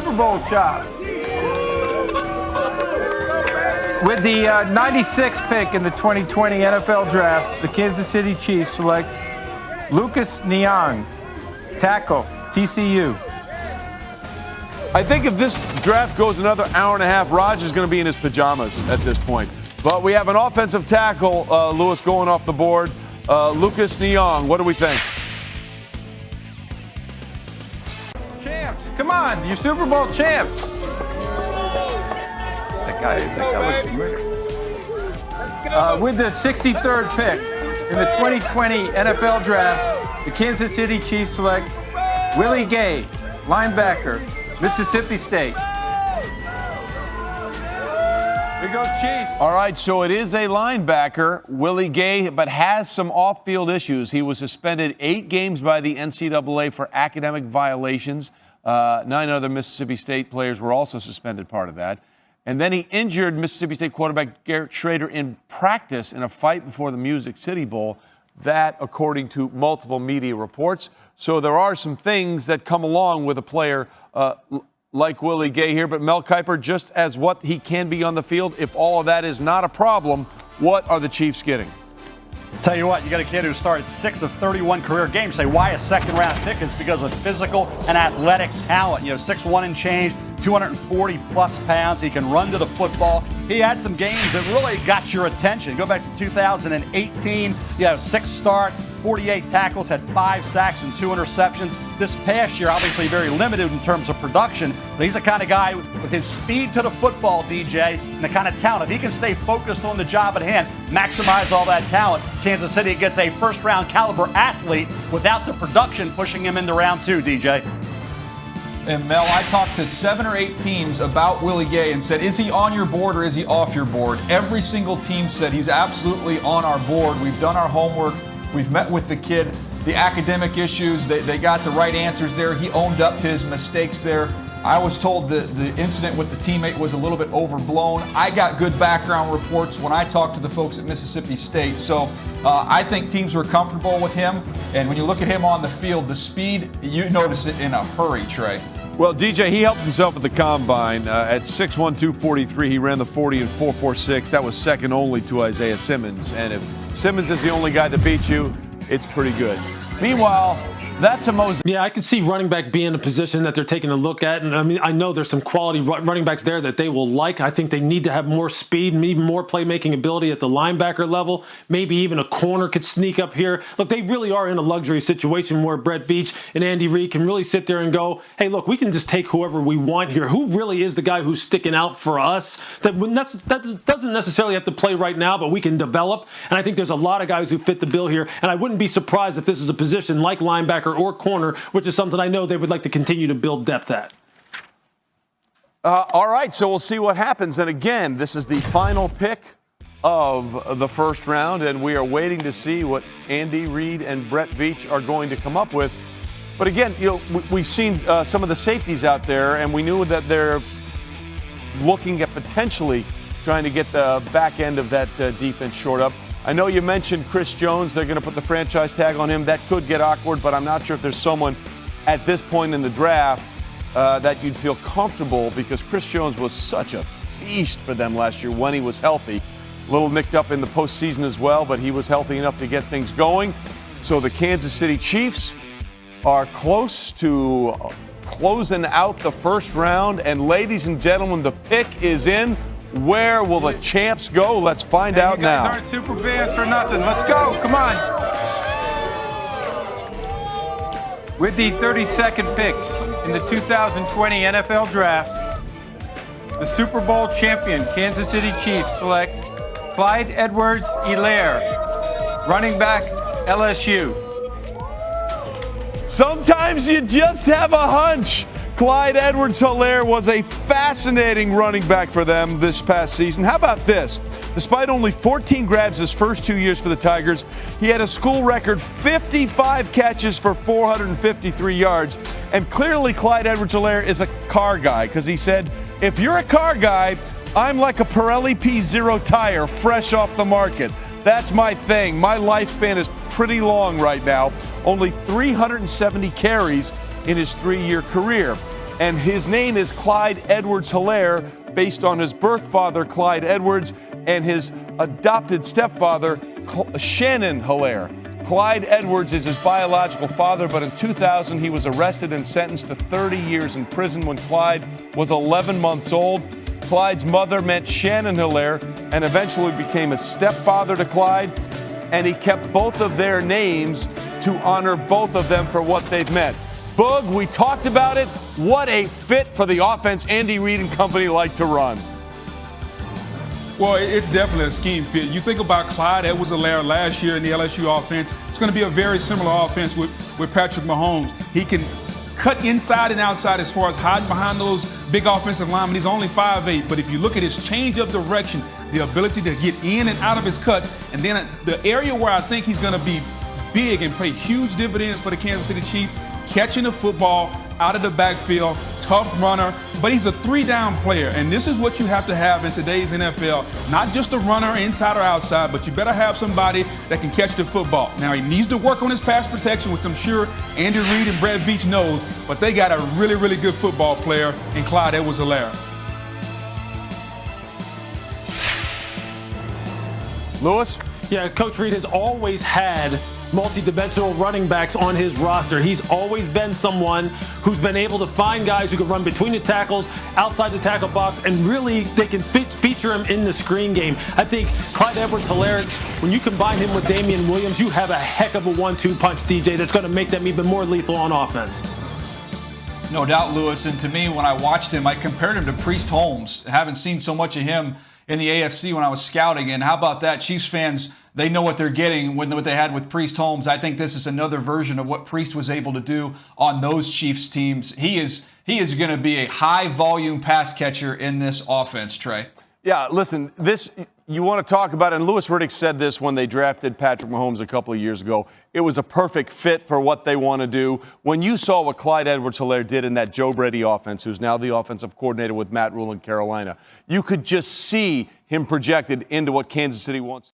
Super Bowl chop. With the 96th pick in the 2020 NFL Draft, the Kansas City Chiefs select Lucas Niang, tackle, TCU. I think if this draft goes another hour and a half, Raj is going to be in his pajamas at this point. But we have an offensive tackle, Lewis, going off the board. Lucas Niang, what do we think? Champs, come on, you're Super Bowl champs. That guy looks familiar. With the 63rd pick in the 2020 NFL Draft, the Kansas City Chiefs select Willie Gay, linebacker, Mississippi State. Here we go, Chiefs. All right, so it is a linebacker, Willie Gay, but has some off-field issues. He was suspended 8 games by the NCAA for academic violations. 9 other Mississippi State players were also suspended, part of that. And then he injured Mississippi State quarterback Garrett Schrader in practice in a fight before the Music City Bowl. That, according to multiple media reports. So there are some things that come along with a player like Willie Gay here. But Mel Kiper, just as what he can be on the field, if all of that is not a problem, what are the Chiefs getting? Tell you what, you got a kid who started 6 of 31 career games. Say, why a second-round pick? It's because of physical and athletic talent. 6'1" and change, 240-plus pounds. He can run to the football. He had some games that really got your attention. Go back to 2018, 6 starts, 48 tackles, had 5 sacks and 2 interceptions. This past year, obviously very limited in terms of production, but he's the kind of guy with his speed to the football, DJ, and the kind of talent. If he can stay focused on the job at hand, maximize all that talent, Kansas City gets a first-round caliber athlete without the production pushing him into round 2, DJ. And Mel, I talked to 7 or 8 teams about Willie Gay and said, is he on your board or is he off your board? Every single team said he's absolutely on our board. We've done our homework. We've met with the kid. The academic issues, they got the right answers there. He owned up to his mistakes there. I was told the incident with the teammate was a little bit overblown. I got good background reports when I talked to the folks at Mississippi State. So I think teams were comfortable with him. And when you look at him on the field, the speed, you notice it in a hurry, Trey. Well, DJ, he helped himself at the Combine. At 6'1", 243, he ran the 40 in 4.46. That was second only to Isaiah Simmons. And if Simmons is the only guy to beat you, it's pretty good. Meanwhile, that's a Moses. Yeah, I can see running back being a position that they're taking a look at. And I mean, I know there's some quality running backs there that they will like. I think they need to have more speed and even more playmaking ability at the linebacker level. Maybe even a corner could sneak up here. Look, they really are in a luxury situation where Brett Veach and Andy Reid can really sit there and go, hey, look, we can just take whoever we want here. Who really is the guy who's sticking out for us? That doesn't necessarily have to play right now, but we can develop. And I think there's a lot of guys who fit the bill here. And I wouldn't be surprised if this is a position like linebacker or corner, which is something I know they would like to continue to build depth at. All right, so we'll see what happens. And again, this is the final pick of the first round, and we are waiting to see what Andy Reid and Brett Veach are going to come up with. But again, we've seen some of the safeties out there, and we knew that they're looking at potentially trying to get the back end of that defense shored up. I know you mentioned Chris Jones. They're going to put the franchise tag on him. That could get awkward, but I'm not sure if there's someone at this point in the draft that you'd feel comfortable, because Chris Jones was such a beast for them last year when he was healthy. A little nicked up in the postseason as well, but he was healthy enough to get things going. So the Kansas City Chiefs are close to closing out the first round. And ladies and gentlemen, the pick is in. Where will the champs go? Let's find out now. You guys aren't super fans for nothing. Let's go. Come on. With the 32nd pick in the 2020 NFL Draft, the Super Bowl champion Kansas City Chiefs select Clyde Edwards-Helaire, running back, LSU. Sometimes you just have a hunch. Clyde Edwards-Helaire was a fascinating running back for them this past season. How about this? Despite only 14 grabs his first 2 years for the Tigers, he had a school record 55 catches for 453 yards. And clearly Clyde Edwards-Helaire is a car guy, because he said, if you're a car guy, I'm like a Pirelli P0 tire fresh off the market. That's my thing. My lifespan is pretty long right now. Only 370 carries in his 3-year career. And his name is Clyde Edwards-Helaire, based on his birth father, Clyde Edwards, and his adopted stepfather, Shannon Helaire. Clyde Edwards is his biological father, but in 2000 he was arrested and sentenced to 30 years in prison when Clyde was 11 months old. Clyde's mother met Shannon Helaire and eventually became a stepfather to Clyde, and he kept both of their names to honor both of them for what they've meant. Boog, we talked about it. What a fit for the offense Andy Reid and company like to run. Well, it's definitely a scheme fit. You think about Clyde Edwards-Helaire last year in the LSU offense. It's going to be a very similar offense with Patrick Mahomes. He can cut inside and outside as far as hiding behind those big offensive linemen. He's only 5'8", but if you look at his change of direction, the ability to get in and out of his cuts, and then the area where I think he's going to be big and pay huge dividends for the Kansas City Chiefs, catching the football out of the backfield, tough runner, but he's a three-down player, and this is what you have to have in today's NFL. Not just a runner inside or outside, but you better have somebody that can catch the football. Now, he needs to work on his pass protection, which I'm sure Andy Reid and Brett Veach knows, but they got a really, really good football player in Clyde Edwards-Helaire. Lewis? Yeah, Coach Reid has always had multi-dimensional running backs on his roster. He's always been someone who's been able to find guys who can run between the tackles, outside the tackle box, and really they can feature him in the screen game. I think Clyde Edwards-Helaire, when you combine him with Damian Williams, you have a heck of a 1-2 punch, DJ, that's going to make them even more lethal on offense. No doubt, Lewis. And to me, when I watched him, I compared him to Priest Holmes. I haven't seen so much of him in the AFC when I was scouting. And how about that? Chiefs fans, they know what they're getting with what they had with Priest Holmes. I think this is another version of what Priest was able to do on those Chiefs teams. He is going to be a high-volume pass catcher in this offense, Trey. Yeah, listen, this you want to talk about, and Louis Riddick said this when they drafted Patrick Mahomes a couple of years ago. It was a perfect fit for what they want to do. When you saw what Clyde Edwards-Helaire did in that Joe Brady offense, who's now the offensive coordinator with Matt Rule in Carolina, you could just see him projected into what Kansas City wants.